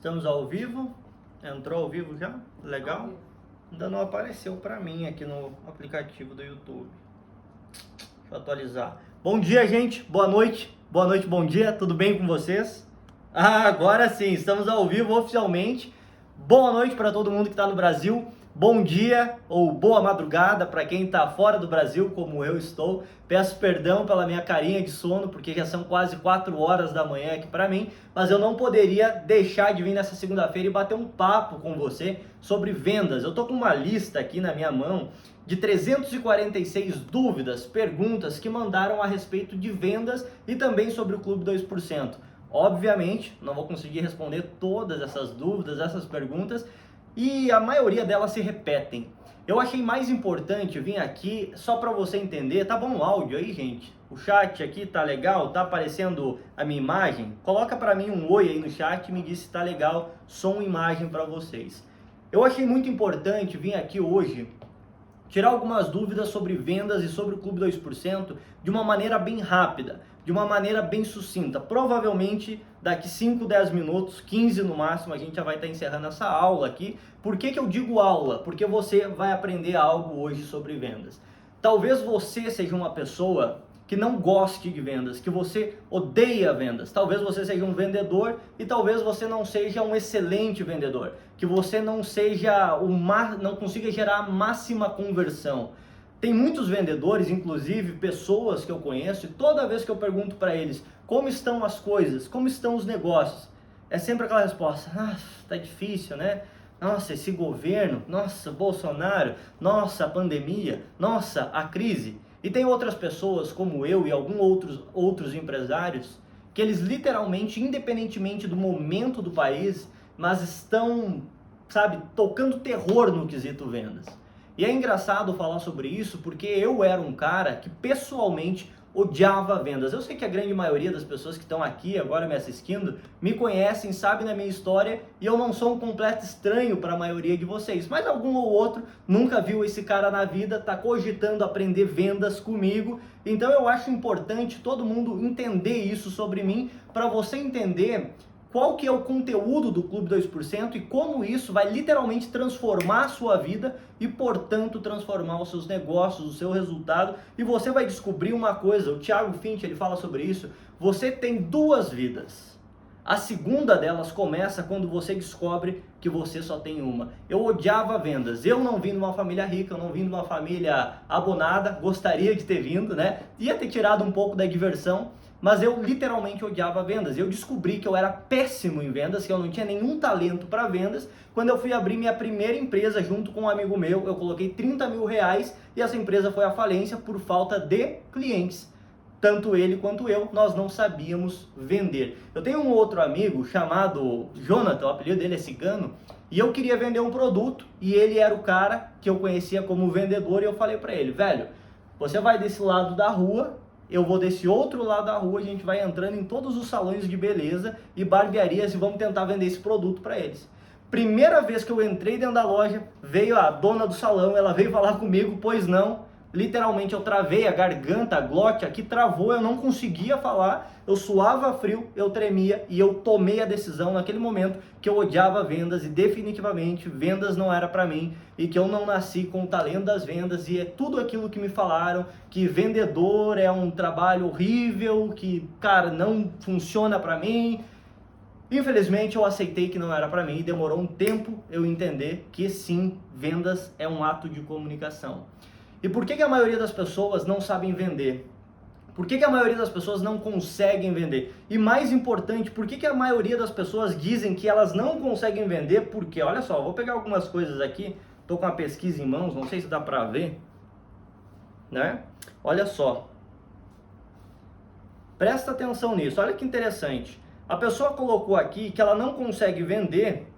Estamos ao vivo? Entrou ao vivo já? Legal? Ainda não apareceu para mim aqui no aplicativo do YouTube. Deixa eu atualizar. Bom dia, gente. Boa noite. Boa noite, bom dia. Tudo bem com vocês? Agora sim, estamos ao vivo oficialmente. Boa noite para todo mundo que está no Brasil. Bom dia ou boa madrugada para quem está fora do Brasil, como eu estou. Peço perdão pela minha carinha de sono, porque já são quase 4 horas da manhã aqui para mim, mas eu não poderia deixar de vir nessa segunda-feira e bater um papo com você sobre vendas. Eu estou com uma lista aqui na minha mão de 346 dúvidas, perguntas que mandaram a respeito de vendas e também sobre o Clube 2%. Obviamente, não vou conseguir responder todas essas dúvidas, essas perguntas, e a maioria delas se repetem. Eu achei mais importante vir aqui só para você entender. Tá bom o áudio aí, gente? O chat aqui tá legal? Tá aparecendo a minha imagem? Coloca para mim um oi aí no chat e me diz se tá legal som e imagem para vocês. Eu achei muito importante vir aqui hoje tirar algumas dúvidas sobre vendas e sobre o Clube 2% de uma maneira bem rápida, de uma maneira bem sucinta. Provavelmente daqui 5, 10 minutos, 15 no máximo, a gente já vai estar encerrando essa aula aqui. Por que eu digo aula? Porque você vai aprender algo hoje sobre vendas. Talvez você seja uma pessoa que não goste de vendas, que você odeia vendas. Talvez você seja um vendedor e talvez você não seja um excelente vendedor, que você não seja não consiga gerar a máxima conversão. Tem muitos vendedores, inclusive pessoas que eu conheço, e toda vez que eu pergunto para eles como estão as coisas, como estão os negócios, é sempre aquela resposta: tá difícil, né? Nossa, esse governo, nossa, Bolsonaro, nossa, a pandemia, nossa, a crise. E tem outras pessoas como eu e alguns outros empresários que eles literalmente, independentemente do momento do país, mas estão, tocando terror no quesito vendas. E é engraçado falar sobre isso porque eu era um cara que pessoalmente odiava vendas. Eu sei que a grande maioria das pessoas que estão aqui agora me assistindo me conhecem, sabem da minha história, e eu não sou um completo estranho para a maioria de vocês, mas algum ou outro nunca viu esse cara na vida, está cogitando aprender vendas comigo. Então eu acho importante todo mundo entender isso sobre mim, para você entender qual que é o conteúdo do Clube 2% e como isso vai literalmente transformar a sua vida e, portanto, transformar os seus negócios, o seu resultado. E você vai descobrir uma coisa, o Thiago Finch, ele fala sobre isso: você tem 2 vidas. A segunda delas começa quando você descobre que você só tem uma. Eu odiava vendas. Eu não vim de uma família rica, eu não vim de uma família abonada, gostaria de ter vindo, né? Ia ter tirado um pouco da diversão, mas eu literalmente odiava vendas. Eu descobri que eu era péssimo em vendas, que eu não tinha nenhum talento para vendas, quando eu fui abrir minha primeira empresa junto com um amigo meu. Eu coloquei 30 mil reais e essa empresa foi à falência por falta de clientes. Tanto ele quanto eu, nós não sabíamos vender. Eu tenho um outro amigo chamado Jonathan, o apelido dele é Cigano, e eu queria vender um produto e ele era o cara que eu conhecia como vendedor, e eu falei para ele: velho, você vai desse lado da rua, eu vou desse outro lado da rua, a gente vai entrando em todos os salões de beleza e barbearias e vamos tentar vender esse produto para eles. Primeira vez que eu entrei dentro da loja, veio a dona do salão, ela veio falar comigo: pois não. Literalmente eu travei a garganta, a glote aqui travou, eu não conseguia falar, eu suava frio, eu tremia, e eu tomei a decisão naquele momento que eu odiava vendas e definitivamente vendas não era para mim, e que eu não nasci com o talento das vendas, e é tudo aquilo que me falaram, que vendedor é um trabalho horrível, que, cara, não funciona para mim. Infelizmente eu aceitei que não era para mim e demorou um tempo eu entender que sim, vendas é um ato de comunicação. E por que a maioria das pessoas não sabem vender? Por que a maioria das pessoas não conseguem vender? E mais importante, por que a maioria das pessoas dizem que elas não conseguem vender? Porque, olha só, vou pegar algumas coisas aqui, estou com a pesquisa em mãos, não sei se dá para ver, né? Olha só, presta atenção nisso, olha que interessante. A pessoa colocou aqui que ela não consegue vender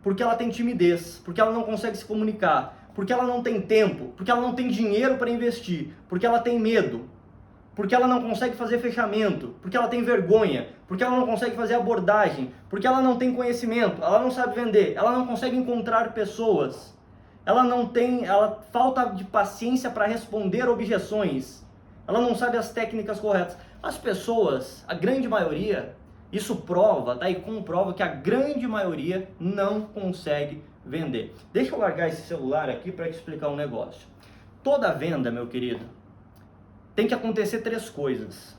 porque ela tem timidez, porque ela não consegue se comunicar, porque ela não tem tempo, porque ela não tem dinheiro para investir, porque ela tem medo, porque ela não consegue fazer fechamento, porque ela tem vergonha, porque ela não consegue fazer abordagem, porque ela não tem conhecimento, ela não sabe vender, ela não consegue encontrar pessoas, ela falta de paciência para responder objeções, ela não sabe as técnicas corretas. As pessoas, a grande maioria, Isso prova, tá? E comprova que a grande maioria não consegue vender. Deixa eu largar esse celular aqui para te explicar um negócio. Toda venda, meu querido, tem que acontecer 3 coisas.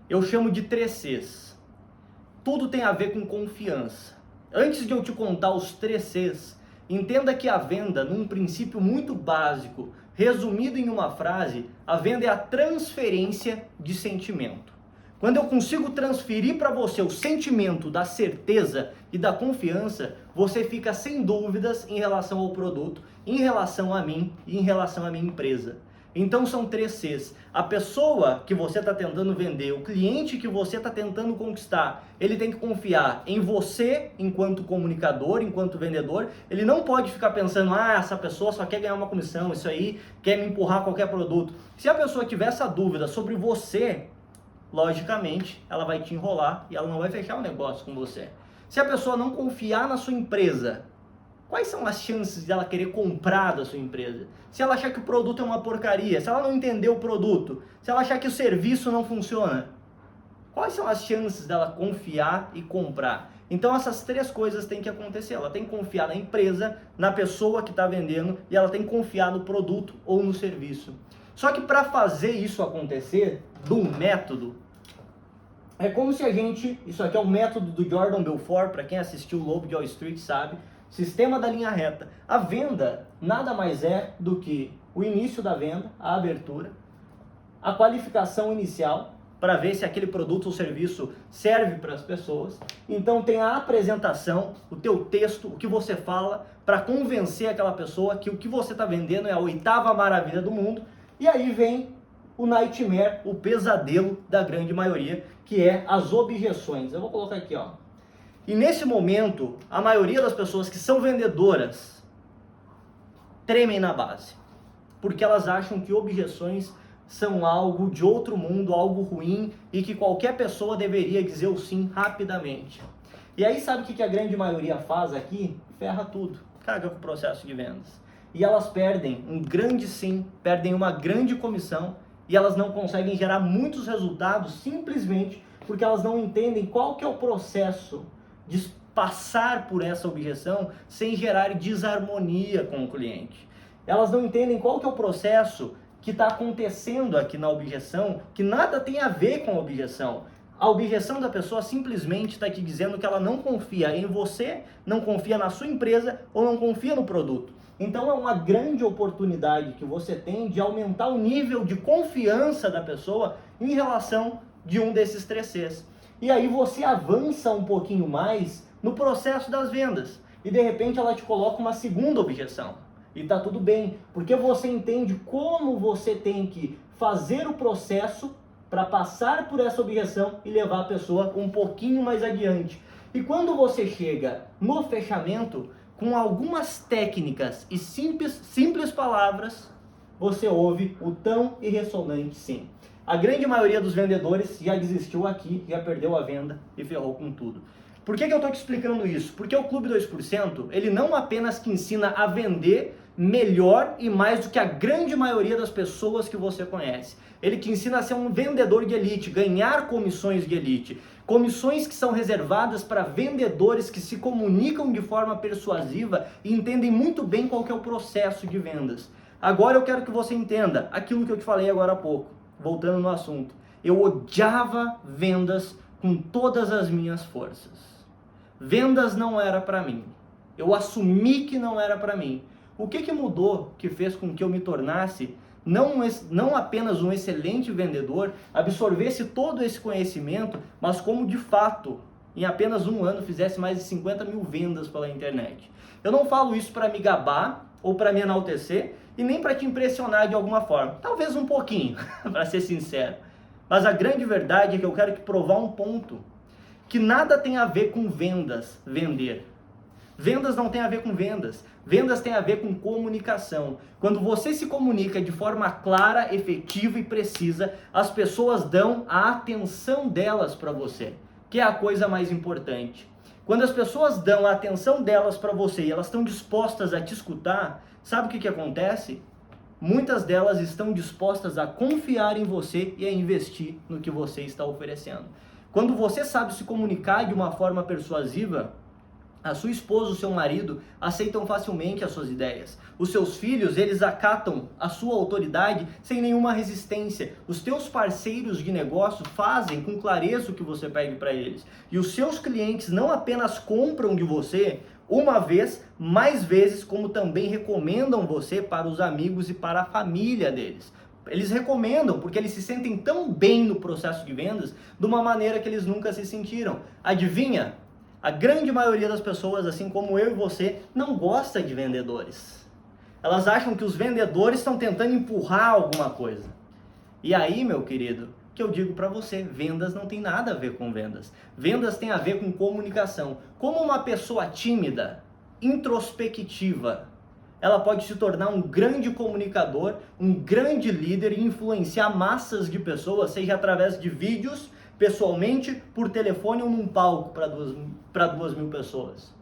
Eu chamo de 3 Cs. Tudo tem a ver com confiança. Antes de eu te contar os 3 Cs, entenda que a venda, num princípio muito básico, resumido em uma frase, a venda é a transferência de sentimento. Quando eu consigo transferir para você o sentimento da certeza e da confiança, você fica sem dúvidas em relação ao produto, em relação a mim e em relação à minha empresa. Então são 3 Cs. A pessoa que você está tentando vender, o cliente que você está tentando conquistar, ele tem que confiar em você enquanto comunicador, enquanto vendedor. Ele não pode ficar pensando, essa pessoa só quer ganhar uma comissão, isso aí quer me empurrar qualquer produto. Se a pessoa tiver essa dúvida sobre você, logicamente, ela vai te enrolar e ela não vai fechar o negócio com você. Se a pessoa não confiar na sua empresa, quais são as chances de ela querer comprar da sua empresa? Se ela achar que o produto é uma porcaria, se ela não entender o produto, se ela achar que o serviço não funciona, quais são as chances dela confiar e comprar? Então essas 3 coisas têm que acontecer. Ela tem que confiar na empresa, na pessoa que está vendendo e ela tem que confiar no produto ou no serviço. Só que para fazer isso acontecer, de um método, é como se a gente, isso aqui é o método do Jordan Belfort, para quem assistiu o Lobo de Wall Street sabe, sistema da linha reta. A venda nada mais é do que o início da venda, a abertura, a qualificação inicial, para ver se aquele produto ou serviço serve para as pessoas. Então tem a apresentação, o teu texto, o que você fala, para convencer aquela pessoa que o que você está vendendo é a 8ª maravilha do mundo. E aí vem o nightmare, o pesadelo da grande maioria, que é as objeções. Eu vou colocar aqui, ó. E nesse momento, a maioria das pessoas que são vendedoras tremem na base, porque elas acham que objeções são algo de outro mundo, algo ruim, e que qualquer pessoa deveria dizer o sim rapidamente. E aí sabe o que a grande maioria faz aqui? Ferra tudo, caga com o processo de vendas. E elas perdem um grande sim, perdem uma grande comissão, e elas não conseguem gerar muitos resultados simplesmente porque elas não entendem qual que é o processo de passar por essa objeção sem gerar desarmonia com o cliente. Elas não entendem qual que é o processo que está acontecendo aqui na objeção, que nada tem a ver com a objeção. A objeção da pessoa simplesmente está te dizendo que ela não confia em você, não confia na sua empresa ou não confia no produto. Então é uma grande oportunidade que você tem de aumentar o nível de confiança da pessoa em relação de um desses 3 Cs. E aí você avança um pouquinho mais no processo das vendas. E de repente ela te coloca uma segunda objeção. E tá tudo bem, porque você entende como você tem que fazer o processo para passar por essa objeção e levar a pessoa um pouquinho mais adiante. E quando você chega no fechamento, com algumas técnicas e simples palavras, você ouve o tão e ressonante sim. A grande maioria dos vendedores já desistiu aqui, já perdeu a venda e ferrou com tudo. Por que eu estou te explicando isso? Porque o Clube 2%, ele não apenas que ensina a vender melhor e mais do que a grande maioria das pessoas que você conhece. Ele te ensina a ser um vendedor de elite, ganhar comissões de elite. Comissões que são reservadas para vendedores que se comunicam de forma persuasiva e entendem muito bem qual que é o processo de vendas. Agora eu quero que você entenda aquilo que eu te falei agora há pouco, voltando no assunto. Eu odiava vendas com todas as minhas forças. Vendas não era para mim. Eu assumi que não era para mim. O que mudou que fez com que eu me tornasse não apenas um excelente vendedor, absorvesse todo esse conhecimento, mas como de fato, em apenas um ano, fizesse mais de 50 mil vendas pela internet. Eu não falo isso para me gabar ou para me enaltecer e nem para te impressionar de alguma forma. Talvez um pouquinho, para ser sincero. Mas a grande verdade é que eu quero te provar um ponto, que nada tem a ver com vendas, vender. Vendas não tem a ver com vendas. Vendas tem a ver com comunicação. Quando você se comunica de forma clara, efetiva e precisa, as pessoas dão a atenção delas para você, que é a coisa mais importante. Quando as pessoas dão a atenção delas para você e elas estão dispostas a te escutar, sabe o que acontece? Muitas delas estão dispostas a confiar em você e a investir no que você está oferecendo. Quando você sabe se comunicar de uma forma persuasiva, a sua esposa, o seu marido aceitam facilmente as suas ideias. Os seus filhos, eles acatam a sua autoridade sem nenhuma resistência. Os teus parceiros de negócio fazem com clareza o que você pede para eles. E os seus clientes não apenas compram de você uma vez, mais vezes, como também recomendam você para os amigos e para a família deles. Eles recomendam porque eles se sentem tão bem no processo de vendas de uma maneira que eles nunca se sentiram. Adivinha? A grande maioria das pessoas, assim como eu e você, não gosta de vendedores. Elas acham que os vendedores estão tentando empurrar alguma coisa. E aí, meu querido, que eu digo para você, vendas não tem nada a ver com vendas. Vendas tem a ver com comunicação. Como uma pessoa tímida, introspectiva, ela pode se tornar um grande comunicador, um grande líder e influenciar massas de pessoas, seja através de vídeos, pessoalmente, por telefone ou num palco para 2.000 pessoas.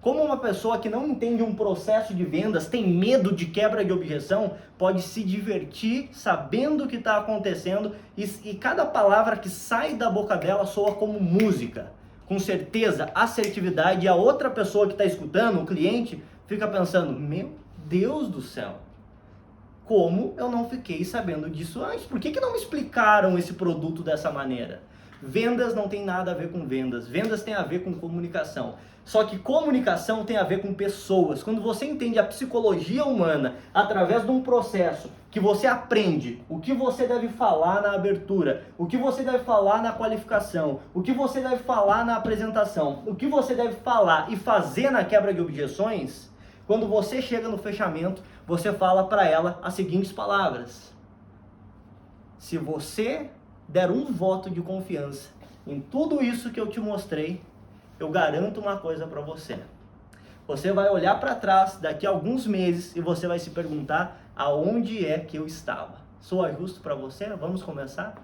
Como uma pessoa que não entende um processo de vendas, tem medo de quebra de objeção, pode se divertir sabendo o que está acontecendo e cada palavra que sai da boca dela soa como música. Com certeza, assertividade, e a outra pessoa que está escutando, o cliente, fica pensando, meu Deus do céu, como eu não fiquei sabendo disso antes? Por que não me explicaram esse produto dessa maneira? Vendas não tem nada a ver com vendas. Vendas tem a ver com comunicação. Só que comunicação tem a ver com pessoas. Quando você entende a psicologia humana através de um processo que você aprende o que você deve falar na abertura, o que você deve falar na qualificação, o que você deve falar na apresentação, o que você deve falar e fazer na quebra de objeções, quando você chega no fechamento, você fala para ela as seguintes palavras: se você der um voto de confiança em tudo isso que eu te mostrei, eu garanto uma coisa para você. Você vai olhar para trás daqui a alguns meses e você vai se perguntar aonde é que eu estava. Soa justo para você? Vamos começar?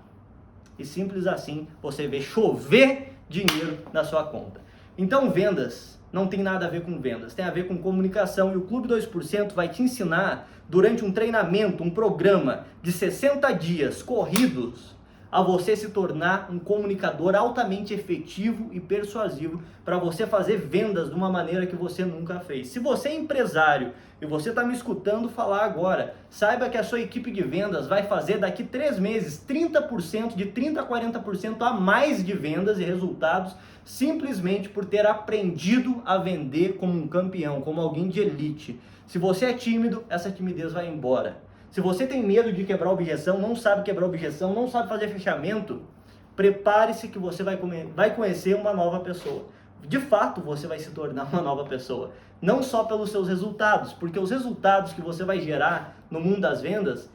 E simples assim, você vê chover dinheiro na sua conta. Então, vendas não tem nada a ver com vendas, tem a ver com comunicação, e o Clube 2% vai te ensinar durante um treinamento, um programa de 60 dias corridos, a você se tornar um comunicador altamente efetivo e persuasivo para você fazer vendas de uma maneira que você nunca fez. Se você é empresário e você está me escutando falar agora, saiba que a sua equipe de vendas vai fazer daqui 3 meses 30%, de 30% a 40% a mais de vendas e resultados, simplesmente por ter aprendido a vender como um campeão, como alguém de elite. Se você é tímido, essa timidez vai embora. Se você tem medo de quebrar objeção, não sabe quebrar objeção, não sabe fazer fechamento, prepare-se que você vai conhecer uma nova pessoa. De fato, você vai se tornar uma nova pessoa. Não só pelos seus resultados, porque os resultados que você vai gerar no mundo das vendas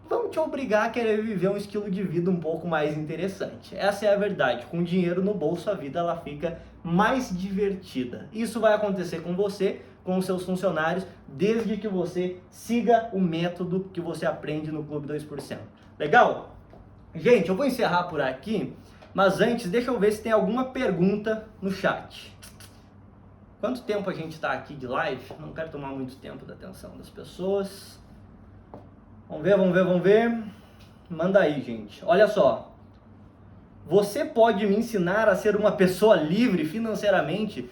vão te obrigar a querer viver um estilo de vida um pouco mais interessante. Essa é a verdade. Com dinheiro no bolso, a vida ela fica mais divertida. Isso vai acontecer com você, com os seus funcionários, desde que você siga o método que você aprende no Clube 2%. Legal? Gente, eu vou encerrar por aqui, mas antes, deixa eu ver se tem alguma pergunta no chat. Quanto tempo a gente está aqui de live? Não quero tomar muito tempo da atenção das pessoas. Vamos ver. Manda aí, gente. Olha só. Você pode me ensinar a ser uma pessoa livre financeiramente?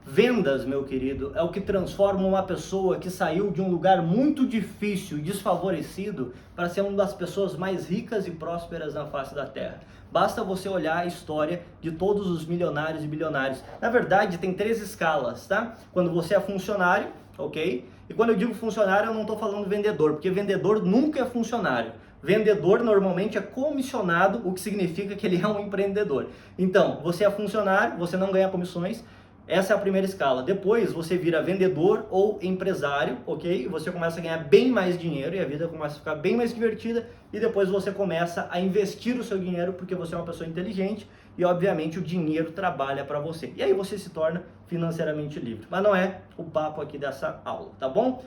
Vendas, meu querido, é o que transforma uma pessoa que saiu de um lugar muito difícil e desfavorecido para ser uma das pessoas mais ricas e prósperas na face da Terra. Basta você olhar a história de todos os milionários e bilionários. Na verdade, tem 3 escalas, tá? Quando você é funcionário, ok? E quando eu digo funcionário, eu não estou falando vendedor, porque vendedor nunca é funcionário. Vendedor normalmente é comissionado, o que significa que ele é um empreendedor. Então, você é funcionário, você não ganha comissões. Essa é a primeira escala. Depois você vira vendedor ou empresário, ok? Você começa a ganhar bem mais dinheiro e a vida começa a ficar bem mais divertida. E depois você começa a investir o seu dinheiro porque você é uma pessoa inteligente e, obviamente, o dinheiro trabalha para você. E aí você se torna financeiramente livre. Mas não é o papo aqui dessa aula, tá bom?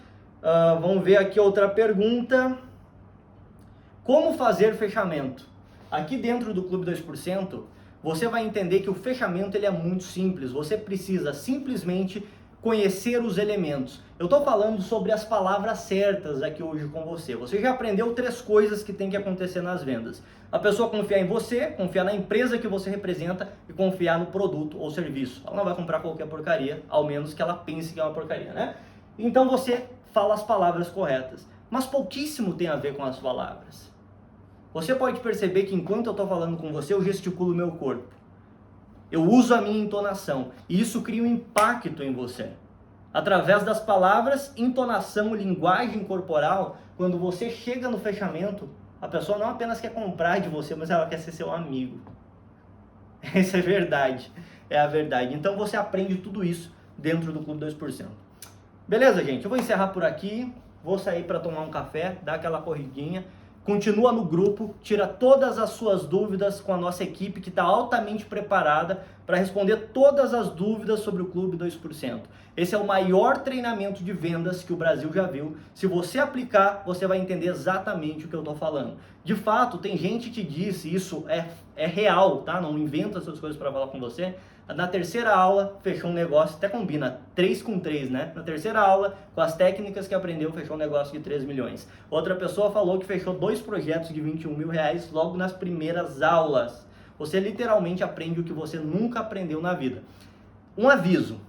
Vamos ver aqui outra pergunta. Como fazer fechamento? Aqui dentro do Clube 2%, você vai entender que o fechamento ele é muito simples. Você precisa simplesmente conhecer os elementos. Eu estou falando sobre as palavras certas aqui hoje com você. Você já aprendeu 3 coisas que tem que acontecer nas vendas. A pessoa confiar em você, confiar na empresa que você representa e confiar no produto ou serviço. Ela não vai comprar qualquer porcaria, ao menos que ela pense que é uma porcaria, né? Então você fala as palavras corretas. Mas pouquíssimo tem a ver com as palavras. Você pode perceber que enquanto eu estou falando com você, eu gesticulo o meu corpo. Eu uso a minha entonação e isso cria um impacto em você. Através das palavras, entonação, linguagem corporal, quando você chega no fechamento, a pessoa não apenas quer comprar de você, mas ela quer ser seu amigo. Essa é verdade, é a verdade. Então você aprende tudo isso dentro do Clube 2%. Beleza, gente? Eu vou encerrar por aqui, vou sair para tomar um café, dar aquela corridinha. Continua no grupo, tira todas as suas dúvidas com a nossa equipe que está altamente preparada para responder todas as dúvidas sobre o Clube 2%. Esse é o maior treinamento de vendas que o Brasil já viu. Se você aplicar, você vai entender exatamente o que eu estou falando. De fato, tem gente que disse, isso é real, tá? Não inventa essas coisas para falar com você. Na terceira aula, fechou um negócio, até combina, 3 com 3, né? Na terceira aula, com as técnicas que aprendeu, fechou um negócio de 3 milhões. Outra pessoa falou que fechou 2 projetos de 21 mil reais logo nas primeiras aulas. Você literalmente aprende o que você nunca aprendeu na vida. Um aviso,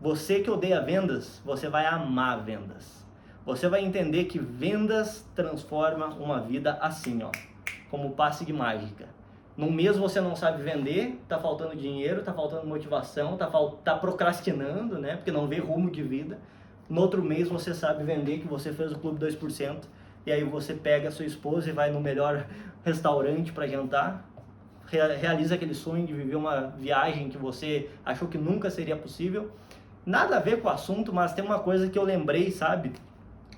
você que odeia vendas, você vai amar vendas. Você vai entender que vendas transforma uma vida assim, ó, como passe de mágica. Num mês você não sabe vender, tá faltando dinheiro, tá faltando motivação, tá procrastinando, né? Porque não vê rumo de vida. No outro mês você sabe vender, que você fez o Clube 2%, e aí você pega a sua esposa e vai no melhor restaurante para jantar, realiza aquele sonho de viver uma viagem que você achou que nunca seria possível. Nada a ver com o assunto, mas tem uma coisa que eu lembrei, sabe?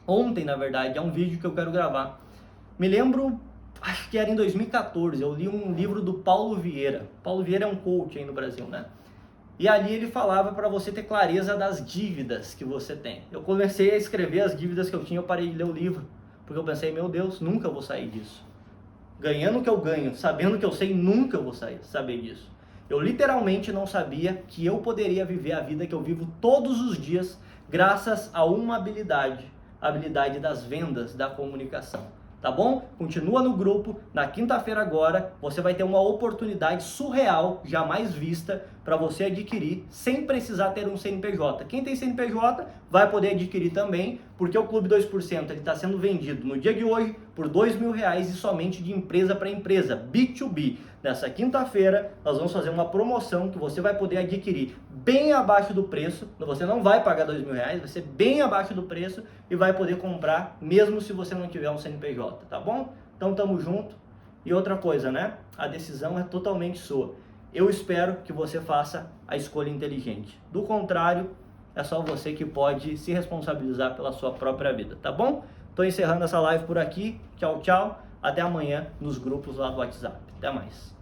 Ontem, na verdade, é um vídeo que eu quero gravar. Me lembro... Acho que era em 2014, eu li um livro do Paulo Vieira. Paulo Vieira é um coach aí no Brasil, né? E ali ele falava para você ter clareza das dívidas que você tem. Eu comecei a escrever as dívidas que eu tinha, eu parei de ler o livro. Porque eu pensei, meu Deus, nunca vou sair disso. Ganhando o que eu ganho, sabendo que eu sei, nunca vou saber disso. Eu literalmente não sabia que eu poderia viver a vida que eu vivo todos os dias graças a uma habilidade. A habilidade das vendas, da comunicação. Tá bom? Continua no grupo. Na quinta-feira agora, você vai ter uma oportunidade surreal, jamais vista, para você adquirir sem precisar ter um CNPJ. Quem tem CNPJ vai poder adquirir também, porque o Clube 2% está sendo vendido no dia de hoje por R$2 mil e somente de empresa para empresa, B2B. Nessa quinta-feira, nós vamos fazer uma promoção que você vai poder adquirir bem abaixo do preço. Você não vai pagar R$2 mil, vai ser bem abaixo do preço e vai poder comprar mesmo se você não tiver um CNPJ, tá bom? Então tamo junto. E outra coisa, né? A decisão é totalmente sua. Eu espero que você faça a escolha inteligente. Do contrário, é só você que pode se responsabilizar pela sua própria vida, tá bom? Tô encerrando essa live por aqui. Tchau, tchau. Até amanhã nos grupos lá do WhatsApp. Até mais.